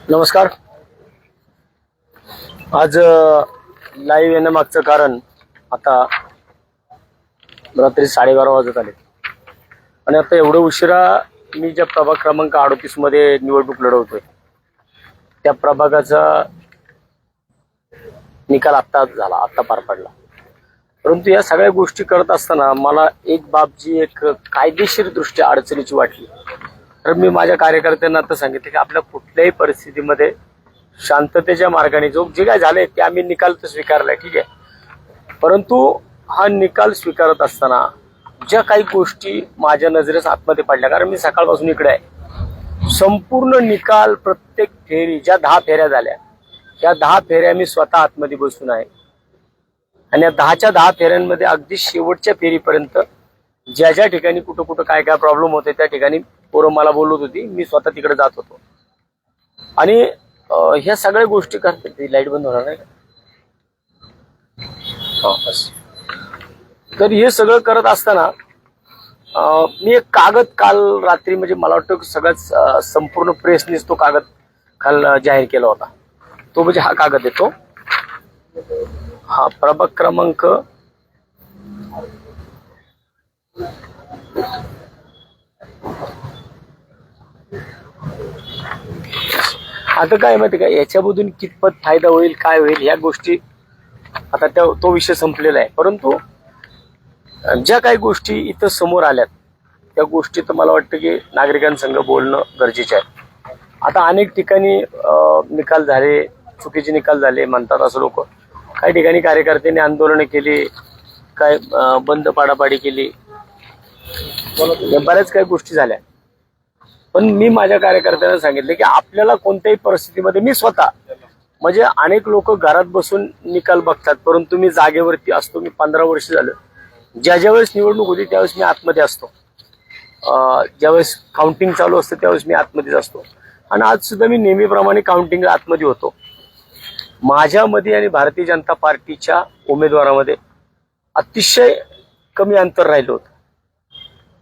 नमस्कार. आज लाईव्ह येण्यामागचं कारण, आता रात्री 12:30 वाजत आले आणि आता एवढं उशिरा मी ज्या प्रभाग क्रमांक 38 मध्ये निवडणूक लढवतोय त्या प्रभागाचा निकाल आत्ता पार पडला. परंतु या सगळ्या गोष्टी करत असताना मला एक बाब जी एक कायदेशीर दृष्ट्या अडचणीची वाटली. तर मी माझ्या कार्यकर्त्यांना आता सांगितलं की आपल्या कुठल्याही परिस्थितीमध्ये शांततेच्या मार्गाने जे काय झालंय ते आम्ही निकाल तर स्वीकारलाय, ठीक आहे, परंतु हा निकाल स्वीकारत असताना ज्या काही गोष्टी माझ्या नजरेस आतमध्ये पडल्या, कारण मी सकाळपासून इकडे आहे, संपूर्ण निकाल प्रत्येक फेरी ज्या 10 फेऱ्या झाल्या त्या 10 फेऱ्या मी स्वतः आतमध्ये बसून आहे आणि या 10च्या 10 फेऱ्यांमध्ये अगदी शेवटच्या फेरीपर्यंत ज्या ज्या ठिकाणी कुठं कुठं काय काय प्रॉब्लेम होते त्या ठिकाणी पोरं मला बोलत होती, मी स्वतः तिकडे जात होतो आणि ह्या सगळ्या गोष्टी करते. लाईट बंद होणार नाही का? बस. तर हे सगळं करत असताना मी एक कागद काल रात्री, म्हणजे मला वाटतं सगळ्याच संपूर्ण प्रेसनेच तो कागद काल जाहीर केला होता. तो म्हणजे हा कागद येतो, हा प्रभाग क्रमांक आता काय माहिती का, याच्यामधून कितपत फायदा होईल, काय होईल, या गोष्टी आता तो विषय संपलेला आहे. परंतु ज्या काही गोष्टी इथं समोर आल्यात त्या गोष्टी तर मला वाटतं की नागरिकांसंग बोलणं गरजेचे आहे. आता अनेक ठिकाणी निकाल झाले, चुकीचे निकाल झाले म्हणतात असं लोक. काही ठिकाणी कार्यकर्त्यांनी आंदोलनं केली, काय बंद पाडापाडी केली, बऱ्याच काही गोष्टी झाल्या. पण मी माझ्या कार्यकर्त्यांना सांगितलं की आपल्याला कोणत्याही परिस्थितीमध्ये, मी स्वतः, म्हणजे अनेक लोक घरात बसून निकाल बघतात, परंतु मी जागेवरती असतो. मी 15 वर्ष झालं, ज्या वेळेस निवडणूक होती त्यावेळेस मी आतमध्ये असतो, ज्यावेळेस काउंटिंग चालू असतं त्यावेळेस मी आतमध्येच असतो आणि आज सुद्धा मी नेहमीप्रमाणे काउंटिंग आतमध्ये होतो. माझ्यामध्ये आणि भारतीय जनता पार्टीच्या उमेदवारामध्ये अतिशय कमी अंतर राहिलं होतं.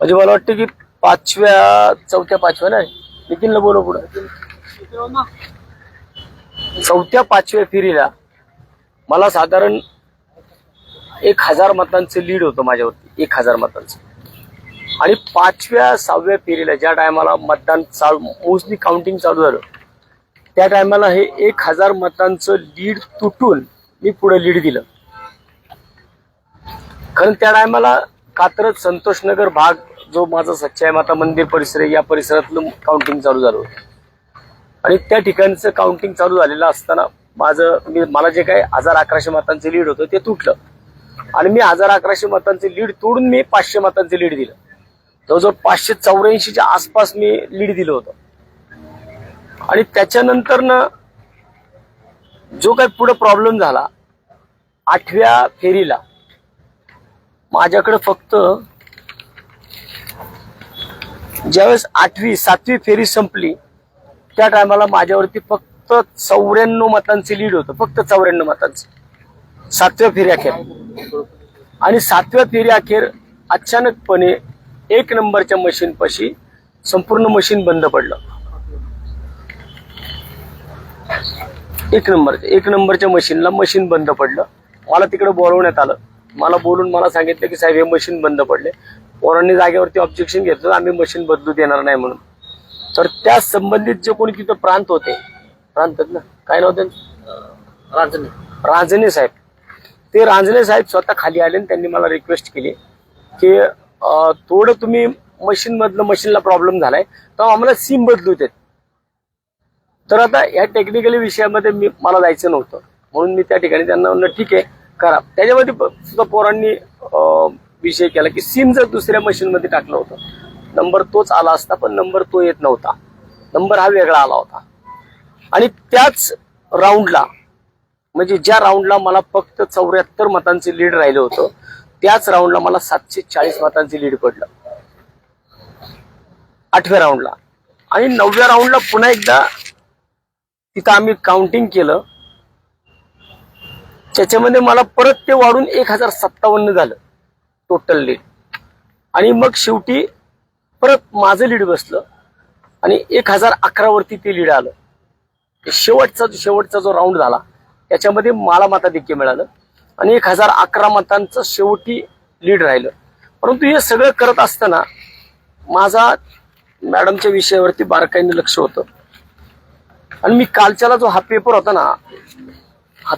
म्हणजे मला वाटतं की 4थ्या 5व्या नाही, नितीनला बोलव पुढे, 4थ्या 5व्या फेरीला मला साधारण 1000 मतांचं लीड होतं माझ्यावरती, 1000 मतांचं. आणि 5व्या 6व्या फेरीला ज्या टायमाला मतदान मोस्टली काउंटिंग चालू झालं त्या टायमाला हे 1000 मतांचं लीड तुटून मी पुढे लीड दिलं. कारण त्या टायमाला कात्रज संतोषनगर भाग जो माझा सच्चाई माता मंदिर परिसर आहे, या परिसरातलं काउंटिंग चालू झालं होतं आणि त्या ठिकाणचं काउंटिंग चालू झालेलं असताना मला जे काही 1100 मतांचे लीड होतं ते तुटलं आणि मी 1100 मतांचे लीड तोडून मी 500 मतांचे लीड दिलं. जवळजवळ 584च्या आसपास मी लीड दिलं होतं. आणि त्याच्यानंतर ना जो काही पुढे प्रॉब्लेम झाला, 8व्या फेरीला माझ्याकडे फक्त, ज्यावेळेस 7वी फेरी संपली त्या टायमाला माझ्यावरती फक्त 94 मतांचे लीड होतं, फक्त 94 मतांचं 7व्या फेरी अखेर. आणि 7व्या फेरी अखेर अचानकपणे 1 नंबरच्या मशीन पाशी संपूर्ण मशीन बंद पडलं. 1 नंबरच्या मशीनला मशीन बंद पडलं. मला तिकडे बोलवण्यात आलं, मला बोलून मला सांगितलं की साहेब हे मशीन बंद पडले. पोरांनी जागेवरती ऑब्जेक्शन घेतलं, आम्ही मशीन बदलू देणार नाही म्हणून. तर त्या संबंधित जे कोणी तिथं प्रांत होते, प्रांत ना काय नाव त्यांचं, रांजणे साहेब, ते रांजणे साहेब स्वतः खाली आले आणि त्यांनी मला रिक्वेस्ट केली की थोडं तुम्ही मशीनला प्रॉब्लेम झालाय तर आम्हाला सिम बदलू देत. तर आता या टेक्निकली विषयामध्ये मला जायचं नव्हतं म्हणून मी त्या ठिकाणी त्यांना म्हणलं ठीक आहे करा. त्याच्यामध्ये सुद्धा पोरांनी विषय केला की सिम जर दुसऱ्या मशीनमध्ये टाकलं होतं, नंबर तोच आला असता, पण नंबर तो येत नव्हता, नंबर हा वेगळा आला होता. आणि त्याच राऊंडला, म्हणजे ज्या राऊंडला मला फक्त 74 मतांचे लीड राहिलं होतं, त्याच राऊंडला मला 740 मतांचे लीड पडलं 8व्या राऊंडला. आणि 9व्या राऊंडला पुन्हा एकदा तिथं आम्ही काउंटिंग केलं, त्याच्यामध्ये मला परत ते वाढून 1057 झालं टोटल लीड. आणि मग शेवटी परत माझं लीड बसलं आणि 1011 वरती ते लीड आलं. शेवटचा जो राऊंड झाला त्याच्यामध्ये मला मताधिक्य मिळालं आणि 1011 मतांचं शेवटी लीड राहिलं. परंतु हे सगळं करत असताना माझा मॅडमच्या विषयावरती बारकाईने लक्ष होतं. आणि मी कालच्याला जो हा पेपर होता ना, हा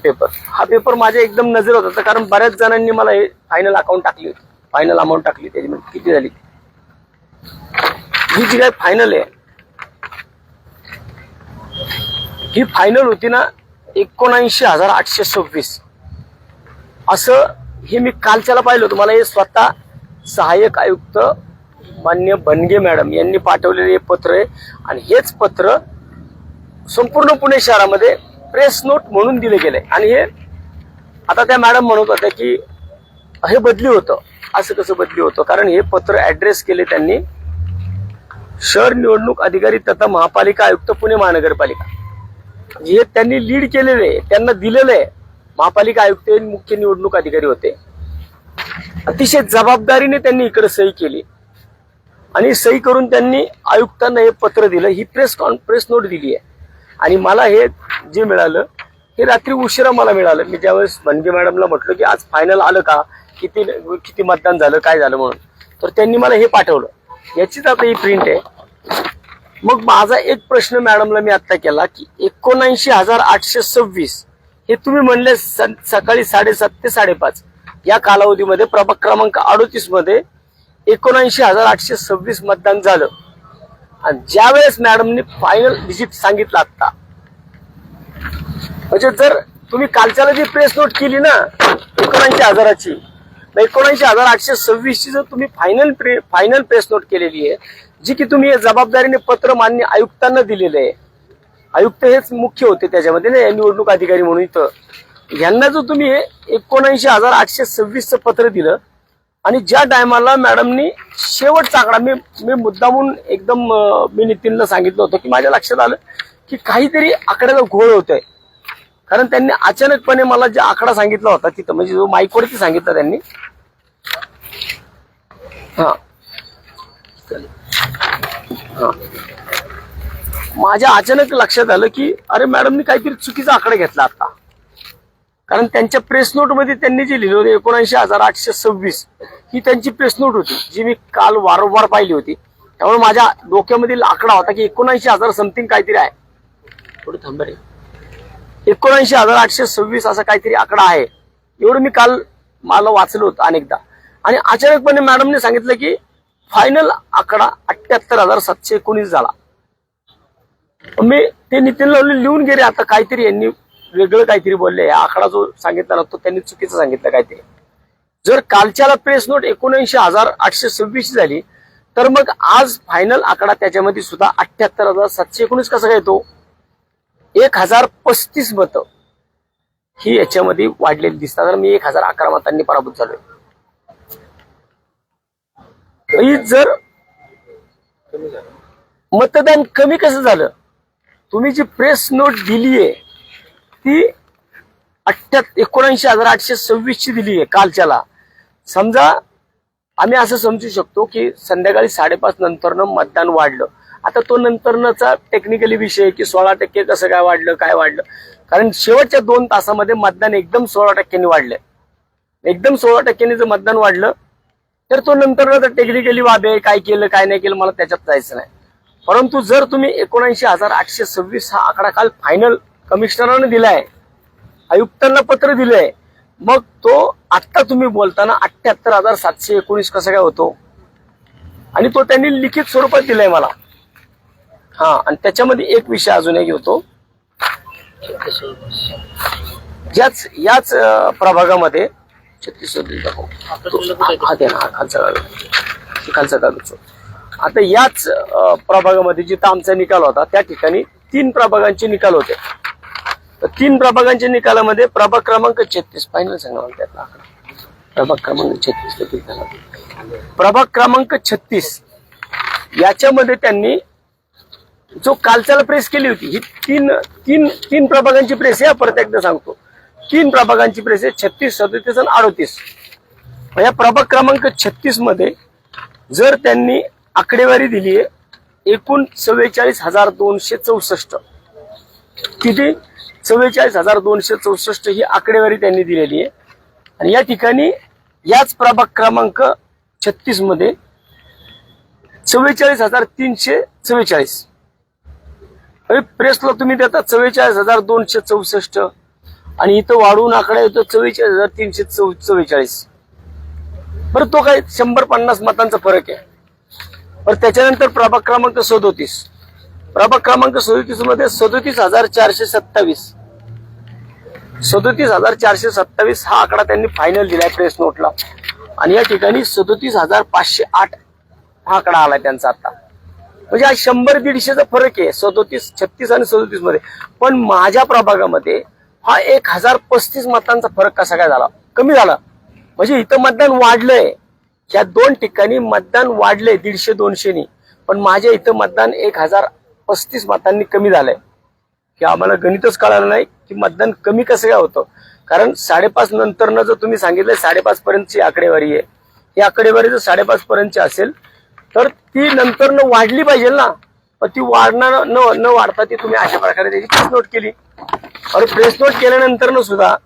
पेपर माझ्या एकदम नजरेत होता. कारण बऱ्याच जणांनी मला हे फायनल अकाउंट टाकली होती, फायनल अमाऊंट टाकली. त्याची म्हणजे किती झाली, ही जी काय फायनल आहे ही फायनल होती ना 79,826. असं हे मी कालच्याला पाहिलं होतं. मला हे स्वतः सहाय्यक आयुक्त मान्य बनगे मॅडम यांनी पाठवलेले हे पत्र आहे. आणि हेच पत्र संपूर्ण पुणे शहरामध्ये प्रेस नोट म्हणून दिले गेले. आणि हे आता त्या मॅडम म्हणत होत्या की हे बदली होतं. असं कसं बदली होतं? कारण हे पत्र ऍड्रेस केले त्यांनी शहर निवडणूक अधिकारी तथा महापालिका आयुक्त पुणे महानगरपालिका, हे त्यांनी लीड केलेले आहे, त्यांना दिलेलं आहे. महापालिका आयुक्त मुख्य निवडणूक अधिकारी होते. अतिशय जबाबदारीने त्यांनी इकडे सही केली आणि सही करून त्यांनी आयुक्तांना हे पत्र दिलं. ही प्रेस नोट दिली आहे. आणि मला हे जे मिळालं हे रात्री उशिरा मला मिळालं. मी ज्यावेळेस बनगे मॅडमला म्हटलं की आज फायनल आलं का, किती मतदान झालं, काय झालं म्हणून, तर त्यांनी मला हे पाठवलं. याचीच आता ही प्रिंट आहे. मग माझा एक प्रश्न मॅडमला मी आता केला की 79,826 हे तुम्ही म्हणले सकाळी 7:30 ते 5:30 या कालावधीमध्ये प्रभाग क्रमांक 38 मध्ये 79,826 मतदान झालं. आणि ज्यावेळेस मॅडमने फायनल डिजिट सांगितलं आता, म्हणजे जर तुम्ही कालच्याला जी प्रेस नोट केली ना 79,000ची, 79,826 ची जर तुम्ही फायनल प्रेस नोट केलेली आहे, जी की तुम्ही जबाबदारीने पत्र मान्य आयुक्तांना दिलेलं आहे. आयुक्त हेच मुख्य होते त्याच्यामध्ये ना, निवडणूक अधिकारी म्हणून. इथं यांना जो तुम्ही 79,826 पत्र दिलं आणि ज्या टायमाला मॅडमनी शेवटचा आकडा, मी मुद्दामून एकदम मी नितीनला सांगितलं होतं की माझ्या लक्षात आलं की काहीतरी आकड्याला घोळ होतोय. कारण त्यांनी अचानकपणे मला जो आकडा सांगितला होता तिथं, म्हणजे जो माईकवरती सांगितला त्यांनी, माझ्या अचानक लक्षात आलं की अरे मॅडमनी काहीतरी चुकीचा आकडा घेतला आता. कारण त्यांच्या प्रेस नोट मध्ये त्यांनी जे लिहिलं होतं 79,826 ही त्यांची प्रेस नोट होती, जी मी काल वारंवार पाहिली होती. त्यामुळे माझ्या डोक्यामधील आकडा होता की 79,000 समथिंग काहीतरी आहे. थोडं थांब रे, 79,826 असा काहीतरी आकडा आहे, एवढं मी काल मला वाचलं होतं अनेकदा. आणि अचानकपणे मॅडमने सांगितलं की फायनल आकडा 78,719 झाला. मी ते नितीनला लिहून गेले. आता काहीतरी यांनी वेगळं काहीतरी बोलले, आकडा जो सांगितला ना तो त्यांनी चुकीचं सांगितलं काहीतरी. जर कालच्याला प्रेस नोट 79,826 झाली तर मग आज फायनल आकडा त्याच्यामध्ये सुद्धा 78,719 कसा काय येतो? 1,035 मतं ही याच्यामध्ये वाढलेली दिसतात. तर मी 1,011 मतांनी पराभूत झालोय. जर मतदान कमी कसं झालं? तुम्ही जी प्रेस नोट दिलीये ती 79,826 ची दिली आहे कालच्याला. समजा आम्ही असं समजू शकतो की संध्याकाळी 5:30 नंतरनं मतदान वाढलं. आता तो नंतरचा टेक्निकली विषय की 16% कसं काय वाढलं, काय वाढलं. कारण शेवटच्या 2 तासामध्ये मतदान एकदम 16% वाढलंय. एकदम 16% जर मतदान वाढलं तर तो नंतर टेक्निकली बाब आहे, काय केलं काय नाही केलं मला त्याच्यात जायचं नाही. परंतु जर तुम्ही 79,826 हा आकडा काल फायनल कमिशनराने दिलाय, आयुक्तांना पत्र दिलंय, मग तो आत्ता तुम्ही बोलताना 78,719 कसं काय होतो? आणि तो त्यांनी लिखित स्वरूपात दिलाय मला. आणि त्याच्यामध्ये एक विषय अजूनही होतो. याच प्रभागामध्ये 36 खालचा कागद. आता याच प्रभागामध्ये जिथं आमचा निकाल होता त्या ठिकाणी 3 प्रभागांचे निकाल होते. तर 3 प्रभागांच्या निकालामध्ये प्रभाग क्रमांक 36 फायनल सांगा मला त्यातला आकडा. प्रभाग क्रमांक 36 प्रभाग क्रमांक 36 याच्यामध्ये त्यांनी जो कालच्याला प्रेस केली होती, ही तीन प्रभागांची प्रेस आहे. परत एकदा सांगतो, 3 प्रभागांची प्रेस आहे, 36, 37 आणि 38. या प्रभाग क्रमांक 36 मध्ये जर त्यांनी आकडेवारी दिली आहे एकूण 44,264, किती 44,264 ही आकडेवारी त्यांनी दिलेली आहे. आणि या ठिकाणी याच प्रभाग क्रमांक 36 मध्ये 44,344 प्रेसला तुम्ही देता 44,264 आणि इथं वाढवून आकडा येतो 44,344. बरं तो काय 150 मतांचा फरक आहे. बरं त्याच्यानंतर प्रभाग क्रमांक 37, प्रभाग क्रमांक 37 मध्ये 37,427 37,427 हा आकडा त्यांनी फायनल दिलाय प्रेस नोटला. आणि या ठिकाणी 37,508 हा आकडा आलाय त्यांचा आता. म्हणजे हा 100-150चा फरक आहे 37, 36 आणि 37 मध्ये. पण माझ्या प्रभागामध्ये हा 1,035 मतांचा फरक कसा काय झाला, कमी झाला. म्हणजे इथं मतदान वाढलंय, या दोन ठिकाणी मतदान वाढलंय 150-200 पण माझ्या इथं मतदान 1,035 मतांनी कमी झालंय. की आम्हाला गणितच कळालं नाही की मतदान कमी कसं काय होतं. कारण 5:30 नंतर जर तुम्ही सांगितलं 5:30 पर्यंतची आकडेवारी आहे, ही आकडेवारी जर 5:30 पर्यंतची असेल तर ती नंतर वाढली पाहिजे ना. पण ती वाढणार न वाढता ती तुम्ही अशा प्रकारे त्याची प्रेस नोट केली. आणि प्रेस नोट केल्यानंतर सुद्धा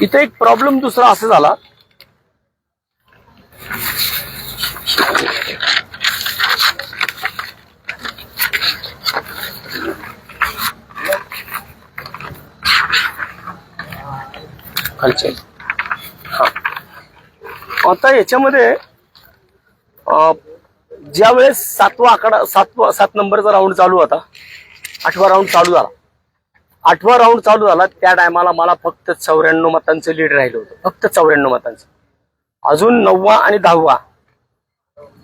इथे एक प्रॉब्लेम दुसरा असा झाला, आता याच्यामध्ये ज्या वेळेस 7 नंबरचा राऊंड चालू होता, 8वा राऊंड चालू झाला, 8वा राऊंड चालू झाला त्या टायमाला मला फक्त 94 मतांचं लीड राहिलं होतं, फक्त 94 मतांचं. अजून 9वा आणि 10वा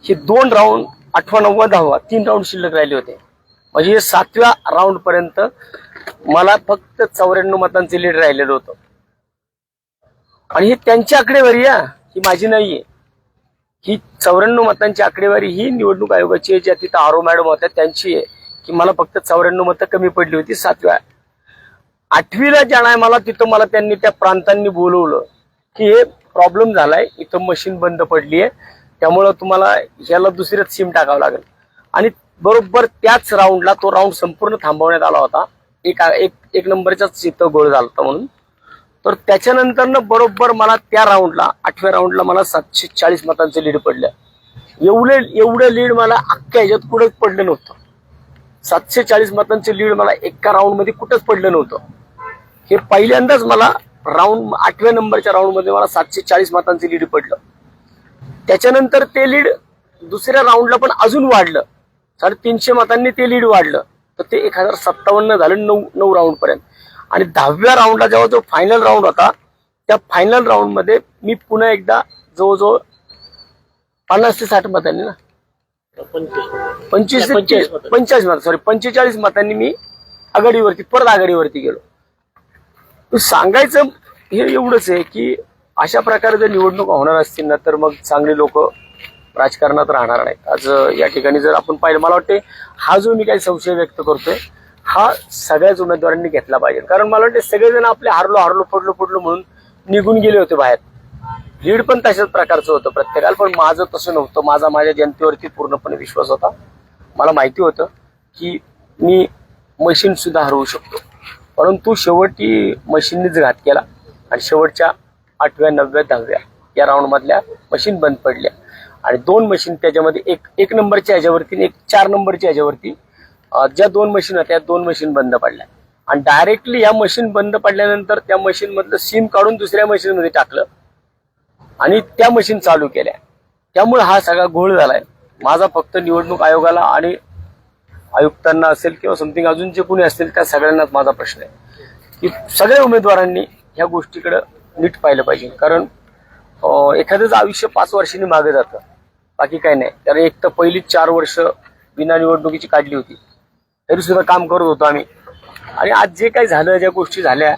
हे 2 राऊंड, 8वा 9वा 10वा 3 राऊंड शिल्लक राहिले होते. म्हणजे 7व्या राऊंड पर्यंत मला फक्त 94 मतांचे लीड राहिलेलं होतं. आणि ही त्यांची आकडेवारी आहे, ही माझी नाहीये. ही 94 मतांची आकडेवारी ही निवडणूक आयोगाची आहे, ज्या तिथं आरो मॅडम होत्या त्यांची आहे की मला फक्त 94 मतं कमी पडली होती 7व्या. 8वीला ज्या टायमाला तिथं मला त्यांनी त्या प्रांतांनी बोलवलं की हे प्रॉब्लेम झालाय, इथं मशीन बंद पडली आहे, त्यामुळं तुम्हाला ह्याला दुसऱ्याच सिम टाकावं लागेल. आणि बरोबर त्याच राऊंडला तो राऊंड संपूर्ण थांबवण्यात आला होता, एक नंबरचाच इथं गोळ झाला होता म्हणून. तर त्याच्यानंतर बरोबर मला त्या राऊंडला 8व्या राऊंडला मला 740 मतांचं लीड पडलं. एवढं लीड मला अख्ख्या ह्याच्यात कुठंच पडलं नव्हतं. 740 मतांचं लीड मला एका राऊंड मध्ये कुठंच पडलं नव्हतं. हे पहिल्यांदाच मला राऊंड 8व्या नंबरच्या राऊंड मध्ये मला 740 मतांचं लीड पडलं. त्याच्यानंतर ते लीड दुसऱ्या राऊंडला पण अजून वाढलं, 350 मतांनी ते लीड वाढलं, तर ते 1057 झालं 9 राऊंड पर्यंत. आणि 10व्या राऊंडला जेव्हा जो फायनल राऊंड होता, त्या फायनल राऊंड मध्ये मी पुन्हा एकदा जवळजवळ 50 ते 60 मतांनी ना 45 मतांनी मी परत आघाडीवरती गेलो. सांगायचं हे एवढंच आहे की अशा प्रकारे जर निवडणूक होणार असतील ना तर मग चांगली लोक राजकारणात राहणार नाहीत. आज या ठिकाणी जर आपण पाहिलं, मला वाटते हा जो मी काही संशय व्यक्त करतोय हा सगळ्याच उमेदवारांनी घेतला पाहिजे. कारण मला वाटते सगळेजण आपले हारलो पडलो म्हणून निघून गेले होते बाहेर. लीड पण तशाच प्रकारचं होतं प्रत्येकाला, पण माझं तसं नव्हतं. माझ्या जनतेवरती पूर्णपणे विश्वास होता. मला माहिती होतं की मी मशीन सुद्धा हरवू शकतो. परंतु शेवटी मशीननीच घात केला आणि शेवटच्या 8व्या 9व्या 10व्या या राऊंड मधल्या मशीन बंद पडल्या. आणि 2 मशीन त्याच्यामध्ये एक नंबरच्या ह्याच्यावरती आणि एक 4 नंबरच्या ह्याच्यावरती ज्या 2 मशीन होत्या त्या 2 मशीन बंद पडल्या. आणि डायरेक्टली या मशीन बंद पडल्यानंतर त्या मशीन मधलं सिम काढून दुसऱ्या मशीन मध्ये टाकलं आणि त्या मशीन चालू केल्या. त्यामुळे हा सगळा घोळ झालाय. माझा फक्त निवडणूक आयोगाला आणि आयुक्तांना असेल किंवा समथिंग अजून जे कोणी असतील त्या सगळ्यांनाच माझा प्रश्न आहे की सगळ्या उमेदवारांनी ह्या गोष्टीकडे नीट पाहिलं पाहिजे. कारण एखाद्याचं आयुष्य 5 वर्षांनी मागे जातं, बाकी काही नाही. कारण एक तर पहिली 4 वर्ष बिना निवडणुकीची काढली होती, तरी सुद्धा काम करत होतो आम्ही. आणि आज जे काही झालं, ज्या गोष्टी झाल्या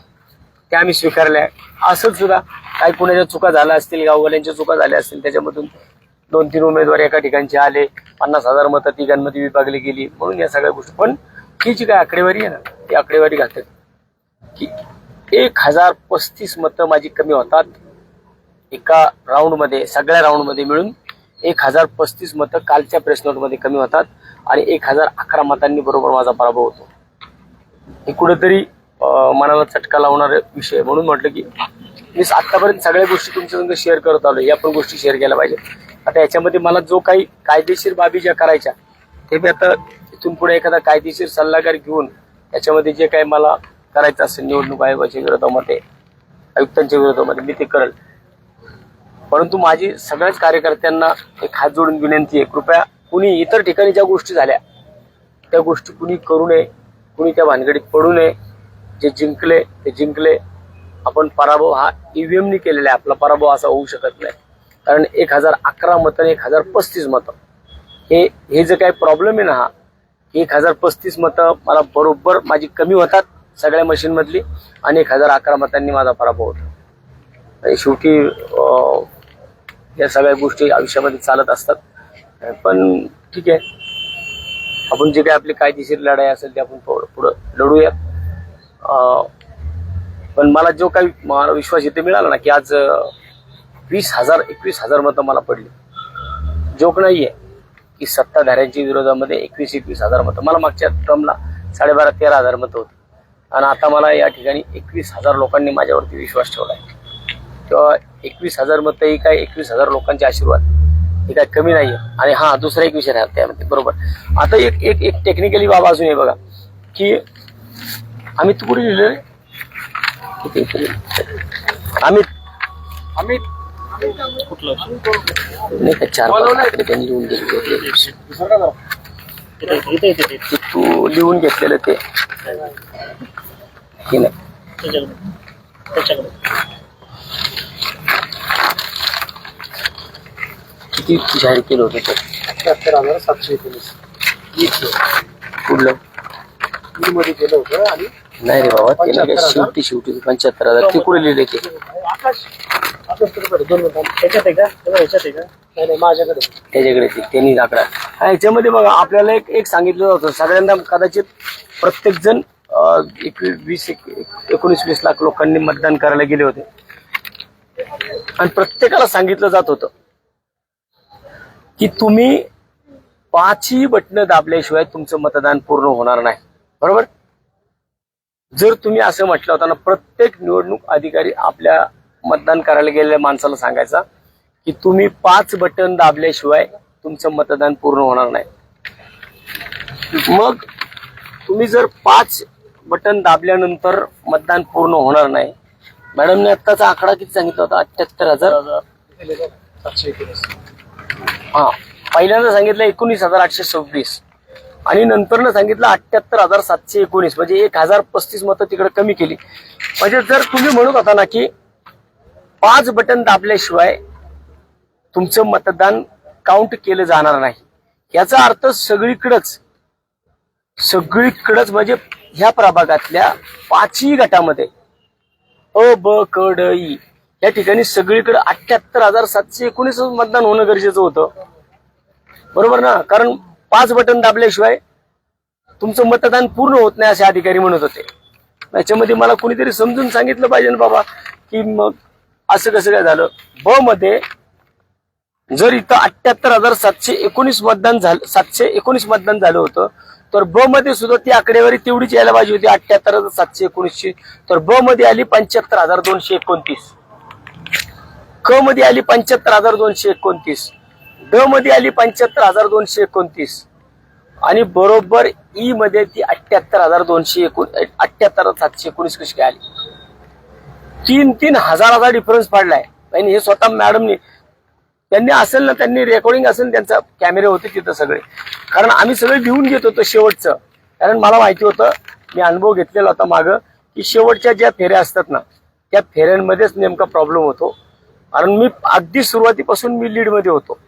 त्या आम्ही स्वीकारल्या. असंच सुद्धा काही कुणाच्या चुका झाल्या असतील, गाववाल्यांच्या चुका झाल्या असतील, त्याच्यामधून 2-3 उमेदवार एका ठिकाणचे आले, 50,000 मतं तिघांमध्ये विभागली गेली, म्हणून या सगळ्या गोष्टी. पण ही जी काय आकडेवारी आहे ना, ती आकडेवारी घातक की 1035 मतं माझी कमी होतात एका राऊंडमध्ये सगळ्या राऊंडमध्ये मिळून 1035 मतं कालच्या प्रेस नोटमध्ये कमी होतात आणि 1011 मतांनी बरोबर माझा पराभव होतो. हे कुठेतरी मनाला चटका लावणारे विषय म्हणून म्हटलं की मी आतापर्यंत सगळ्या गोष्टी तुमच्या संग शेअर करत आलो, या पण गोष्टी शेअर केल्या पाहिजे. आता याच्यामध्ये मला जो काही कायदेशीर बाबी ज्या करायच्या ते मी आता इथून पुढे एखादा कायदेशीर सल्लागार घेऊन त्याच्यामध्ये जे काही मला करायचं असेल निवडणूक आयोगाच्या विरोधामध्ये, आयुक्तांच्या विरोधामध्ये मी ते करेल. परंतु माझी सगळ्याच कार्यकर्त्यांना एक हात जोडून विनंती आहे, कृपया कुणी इतर ठिकाणी ज्या गोष्टी झाल्या त्या गोष्टी कुणी करू नये, कुणी त्या भानगडीत पडू नये. जे जिंकले ते जिंकले. आपण पराभव हा ईव्हीएमनी केलेला आहे, आपला पराभव असा होऊ शकत नाही. कारण 1011 मतं आणि 1035 मतं हे जे काही प्रॉब्लेम आहे ना, हा 1035 मतं मला बरोबर माझी कमी होतात सगळ्या मशीन मधली आणि 1011 मतांनी माझा पराभव होतो. आणि शेवटी या सगळ्या गोष्टी आयुष्यामध्ये चालत असतात. पण ठीक आहे, आपण जे काही आपली कायदेशीर लढाई असेल ते आपण पुढं लढूयात. पण मला जो काही मला विश्वास इथे मिळाला ना की आज 20,000-21,000 मतं मला पडली. जोक नाहीये की सत्ताधाऱ्यांच्या विरोधामध्ये 21,000 मतं. मला मागच्या टर्मला 12,500-13,000 मतं होती आणि आता मला या ठिकाणी 21,000 लोकांनी माझ्यावरती विश्वास ठेवला आहे. तेव्हा 21,000 मतं ही काय 21,000 लोकांचे आशीर्वाद हे काय कमी नाहीये. आणि हा दुसरा एक विषय राहतो त्यामध्ये बरोबर. आता एक टेक्निकली बाबा अजून आहे बघा की आम्ही तू कुठे लिहिलं अमित कुठलं नाही का 4 त्यांनी लिहून घेतले तू लिहून घेतलेलं ते किती जाहीर केलं होतं ते 78,719 कुठलं मध्ये केलं होतं. आणि नाही रे बाबा ते नाही का शेवटी 75,000 ते कुठे लिहिले ते त्याच्यात आहे का नाही माझ्याकडे त्याच्याकडे त्यांनी आकडा ह्याच्यामध्ये बघा आपल्याला एक सांगितलं होतं सगळ्यांना कदाचित प्रत्येक जण 19-20 लाख लोकांनी मतदान करायला गेले होते आणि प्रत्येकाला सांगितलं जात होतं की तुम्ही 5ही बटणं दाबल्याशिवाय तुमचं मतदान पूर्ण होणार नाही. बरोबर. जर तुम्ही असं म्हटलं होतं ना, प्रत्येक निवडणूक अधिकारी आपल्या मतदान करायला गेलेल्या माणसाला सांगायचा की तुम्ही 5 बटन दाबल्याशिवाय तुमचं मतदान पूर्ण होणार नाही. मग तुम्ही जर 5 बटन दाबल्यानंतर मतदान पूर्ण होणार नाही, मॅडमने आत्ताचा आकडा किती सांगितला होता? 78,719. हा, पहिल्यांदा सांगितलं 19,826 आणि नंतर सांगितलं 78,719 म्हणजे 1035 मतं तिकडे कमी केली. म्हणजे जर तुम्ही म्हणत होता ना की 5 बटन दाबल्याशिवाय तुमचं मतदान काउंट केलं जाणार नाही, याचा अर्थ सगळीकडेच म्हणजे ह्या प्रभागातल्या 5ही गटामध्ये अ ब क ड ई या ठिकाणी सगळीकडे 78,719 मतदान होणं गरजेचं होतं. बरोबर ना. कारण 5 बटन दाबल्याशिवाय तुमचं मतदान पूर्ण होत नाही असे अधिकारी म्हणत होते. याच्यामध्ये मला कोणीतरी समजून सांगितलं पाहिजे ना बाबा की मग असं कसं काय झालं. ब मध्ये जर इथं 78,719 मतदान झालं, 719 मतदान झालं होतं, तर ब मध्ये सुद्धा ती आकडेवारी तेवढीच यायला पाहिजे होती 78,719ची. तर ब मध्ये आली 75,229, क मध्ये आली 75,229, ड मध्ये आली 75,229 आणि बरोबर ई मध्ये ती 78,719 कशी काय आली. 3 हजाराचा डिफरन्स पडलाय. आणि हे स्वतः मॅडमनी त्यांनी असेल ना, त्यांनी रेकॉर्डिंग असेल, त्यांचा कॅमेरे होते तिथं सगळे. कारण आम्ही सगळे लिहून घेत होतो शेवटचं. कारण मला माहिती होतं, मी अनुभव घेतलेला होता मागं, की शेवटच्या ज्या फेऱ्या असतात ना त्या फेऱ्यांमध्येच नेमका प्रॉब्लेम होतो. कारण मी अगदी सुरुवातीपासून मी लीड मध्ये होतो.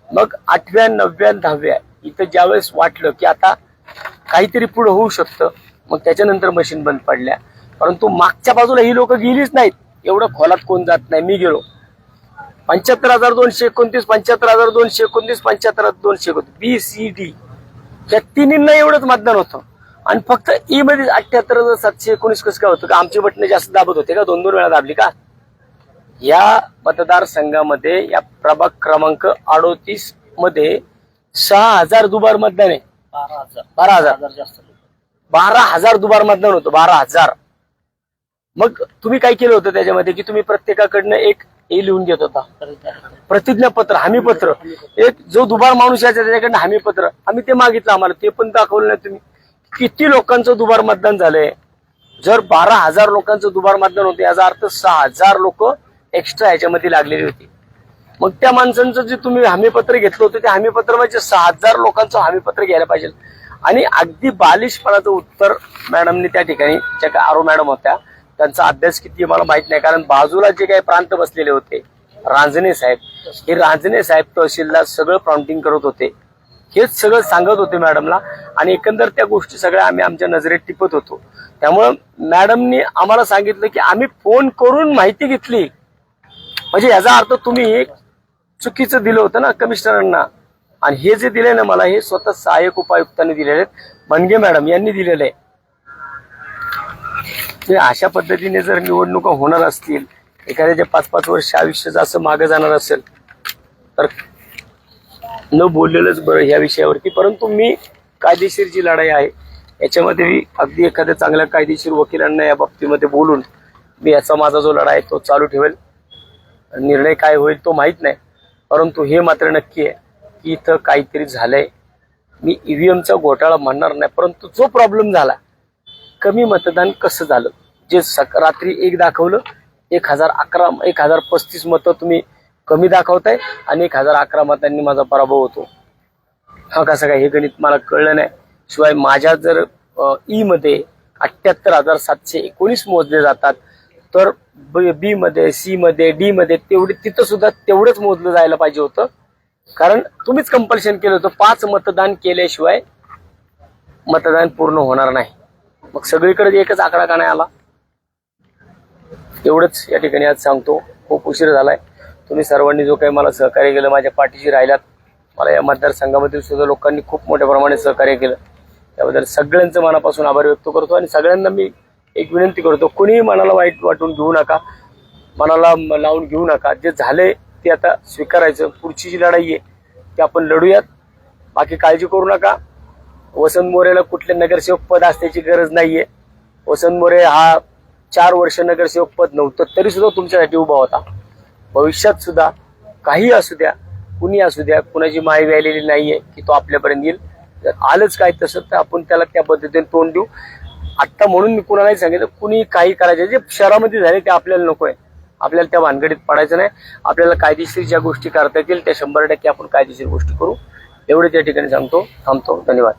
मग 8व्या 9व्या 10व्या इथं ज्यावेळेस वाटलं की आता काहीतरी पुढे होऊ शकतं, मग त्याच्यानंतर मशीन बंद पडल्या. परंतु मागच्या बाजूला ही लोक गेलीच नाहीत. एवढं खोलात कोण जात नाही. मी गेलो. 75,229, 75,229, 75,229 BCD या तिन्हींना एवढंच मतदान होतं. आणि फक्त ई मध्ये 78,719 कसं काय होतं का? आमची बटणं जास्त दाबत होते का? 2-2 वेळा दाबली का? या मतदारसंघामध्ये या प्रभाग क्रमांक 38 मध्ये 6,000 दुबार मतदान आहे. 12,000 जास्त 12,000 दुबार मतदान होतं. 12,000. मग तुम्ही काय केलं होतं त्याच्यामध्ये की तुम्ही प्रत्येकाकडनं एक लिहून घेत होता, प्रतिज्ञापत्र, हमीपत्र. एक जो दुबार माणूस याचा त्याच्याकडनं हमीपत्र आम्ही ते मागितलं, आम्हाला ते पण दाखवलं नाही तुम्ही. किती लोकांचं दुबार मतदान झालंय? जर 12,000 लोकांचं दुबार मतदान होतं याचा अर्थ 6,000 लोक एक्स्ट्रा याच्यामध्ये लागलेली होती. मग त्या माणसांचं जे तुम्ही हमीपत्र घेतलं होतं ते हमीपत्र म्हणजे 6,000 लोकांचं हमीपत्र घ्यायला पाहिजे. आणि अगदी बालिशपणाचं उत्तर मॅडमनी त्या ठिकाणी, ज्या आरो मॅडम होत्या, त्यांचा अभ्यास किती मला माहित नाही, कारण बाजूला जे काही प्रांत बसलेले होते रांजणे साहेब, हे रांजणे साहेब तहसीलला सगळं प्राउंटिंग करत होते. हेच सगळं सांगत होते मॅडमला आणि एकंदर त्या गोष्टी सगळ्या आम्ही आमच्या नजरेत टिपत होतो. त्यामुळं मॅडमनी आम्हाला सांगितलं की आम्ही फोन करून माहिती घेतली, म्हणजे याचा अर्थ तुम्ही चुकीचं दिलं होतं ना कमिशनरांना. आणि हे जे दिले ना मला, हे स्वतः सहाय्यक उपायुक्तांनी दिलेले आहेत, मनगे मॅडम यांनी दिलेलं आहे. अशा पद्धतीने जर निवडणुका होणार असतील, एखाद्याचे 5-5 वर्ष आयुष्य असं मागे जाणार असेल तर न बोललेलंच बरं ह्या विषयावरती. परंतु मी कायदेशीर जी लढाई आहे याच्यामध्ये अगदी एखाद्या चांगल्या कायदेशीर वकिलांना या बाबतीमध्ये बोलून मी याचा माझा जो लढा आहे तो चालू ठेवेल. निर्णय काय होईल तो माहित नाही, परंतु हे मात्र नक्की आहे की इथं काहीतरी झालंय. मी ईव्हीएमचा घोटाळा म्हणणार नाही, परंतु जो प्रॉब्लेम झाला, कमी मतदान कसं झालं, जे रात्री 1 दाखवलं, 1035 मतं तुम्ही कमी दाखवताय आणि 1011 मतांनी माझा पराभव होतो. हा कसं काय, हे गणित मला कळलं नाही. शिवाय माझ्या जर ई मध्ये 78,719 मोजले जातात, तर बी मध्ये, सी मध्ये, डी मध्ये तिथं सुद्धा तेवढंच मोजलं जायला पाहिजे होतं, कारण तुम्हीच कंपल्शन केलं होतं 5 मतदान केल्याशिवाय मतदान पूर्ण होणार नाही. मग सगळीकडे एकच आकडा का नाही आला? एवढंच या ठिकाणी आज सांगतो. खूप उशीर झालाय. तुम्ही सर्वांनी जो काही मला सहकार्य केलं, माझ्या पाठीशी राहिलात, मला या मतदारसंघामधील सुद्धा लोकांनी खूप मोठ्या प्रमाणात सहकार्य केलं, त्याबद्दल सगळ्यांचं मनापासून आभार व्यक्त करतो. आणि सगळ्यांना मी एक विनंती करतो, कोणीही मनाला वाईट वाटून घेऊ नका, मनाला लावून घेऊ नका. जे झाले ते आता स्वीकारायचं. पुढची जी लढाई आहे ती आपण लढूयात. बाकी काळजी करू नका. वसंत मोरेला कुठले नगरसेवक पद असण्याची गरज नाहीये. वसंत मोरे हा 4 वर्ष नगरसेवक पद नव्हतं तरी सुद्धा तुमच्यासाठी उभा होता. भविष्यात सुद्धा काही असू द्या, कुणी असू द्या, कुणाची माय व्यालेली नाहीये की तो आपल्यापर्यंत येईल. जर आलंच काय तसं तर आपण त्याला त्या पद्धतीने तोंड देऊ. आत्ता म्हणून मी कुणालाही सांगितलं, कुणी काही करायचं, जे शहरामध्ये झाले ते आपल्याला नकोय. आपल्याला त्या भानगडीत पडायचं नाही. आपल्याला कायदेशीर ज्या गोष्टी करता येतील त्या 100% आपण कायदेशीर गोष्टी करू. एवढे त्या ठिकाणी सांगतो. थांबतो. धन्यवाद.